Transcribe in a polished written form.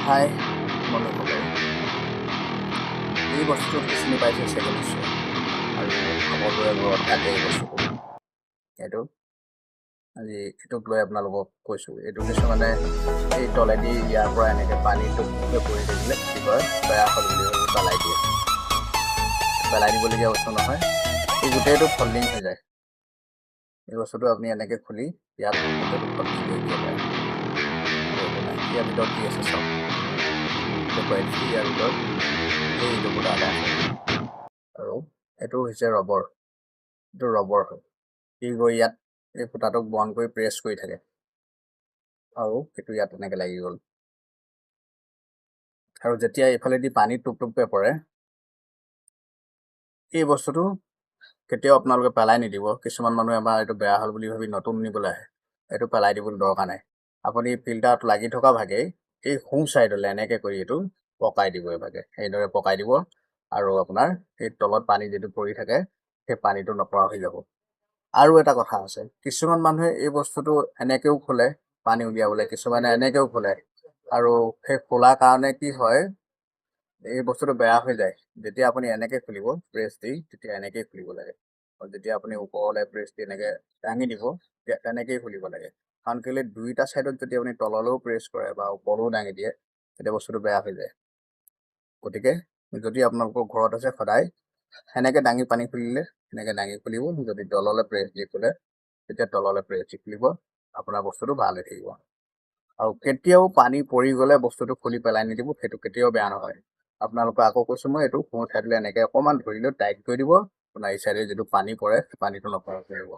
হাই বন্ধুসকল, এই বস্তুটো চিনি পাইছে চাগে নিশ্চয়, আৰু সকলোৰে ঘৰত থাকে এই বস্তুটো। এইটোক লৈ আপোনালোকক কৈছোঁ। এইটো কিছুমানে এই তলেদি ইয়াৰ পৰা এনেকৈ পানীটো পৰি থাকিলে কি কয়, বেয়া হ'ল বুলি ভাবি পেলাই দিয়ে। পেলাই দিবলগীয়া বস্তু নহয়, এই গোটেইটো ফল্ডিং হৈ যায়। এই বস্তুটো আপুনি এনেকৈ খুলি ইয়াত গোটেইটো ফল্ডিং কৰি দিব পাৰে। ইয়াৰ ভিতৰত কি আছে চাওক, ইয়াৰ ভিতৰত এইটো ফুটা এটা আছে, আৰু এইটো হৈছে ৰবৰ। এইটো ৰবৰ হয়। কি গৈ ইয়াত এই ফুটাটোক বন্ধ কৰি প্ৰেছ কৰি থাকে, আৰু সেইটো ইয়াত এনেকৈ লাগি গ'ল। আৰু যেতিয়া এইফালেদি পানী টুপটুপকৈ পৰে, এই বস্তুটো কেতিয়াও আপোনালোকে পেলাই নিদিব। কিছুমান মানুহে আমাৰ এইটো বেয়া হ'ল বুলি ভাবি নতুন নিবলৈ আহে, এইটো পেলাই দিবলৈ দৰকাৰ নাই। আপুনি ফিল্টাৰত লাগি থকা ভাগেই এই সোঁ চাইডলৈ এনেকৈ কৰি এইটো পকাই দিব। এইভাগে এইদৰে পকাই দিব, আৰু আপোনাৰ সেই তলত পানী যিটো পৰি থাকে সেই পানীটো নপৰা হৈ যাব। আৰু এটা কথা আছে, কিছুমান মানুহে এই বস্তুটো এনেকৈও খোলে পানী উলিয়াবলৈ, কিছুমানে এনেকৈও খোলে, আৰু সেই খোলাৰ কাৰণে কি হয়, এই বস্তুটো বেয়া হৈ যায়। যেতিয়া আপুনি এনেকৈ খুলিব প্ৰেছ দি, তেতিয়া এনেকৈয়ে খুলিব লাগে। আৰু যেতিয়া আপুনি ওপৰলৈ প্ৰেছ দি এনেকৈ দাঙি দিব, তেতিয়া তেনেকৈয়ে খুলিব লাগে। কাৰণ কেলৈ, দুইটা ছাইডত যদি আপুনি তললৈও প্ৰেছ কৰে বা ওপৰলৈও দাঙি দিয়ে, তেতিয়া বস্তুটো বেয়া হৈ যায়। গতিকে যদি আপোনালোকৰ ঘৰত আছে, সদায় সেনেকৈ দাঙি পানী খুলিলে সেনেকৈ দাঙি খুলিব। যদি তললৈ প্ৰেছ দি খোলে, তেতিয়া তললৈ প্ৰেছ দি খুলিব, আপোনাৰ বস্তুটো ভাল হৈ থাকিব। আৰু কেতিয়াও পানী পৰি গ'লে বস্তুটো খুলি পেলাই নিদিব, সেইটো কেতিয়াও বেয়া নহয়। আপোনালোকে আকৌ কৈছোঁ মই, এইটো সোঁ চাইডলৈ এনেকৈ অকণমান ধৰি লৈ টাইট কৰি দিব, আপোনাৰ এই চাইডে যিটো পানী পৰে পানীটো নপৰাকৈ কৰিব।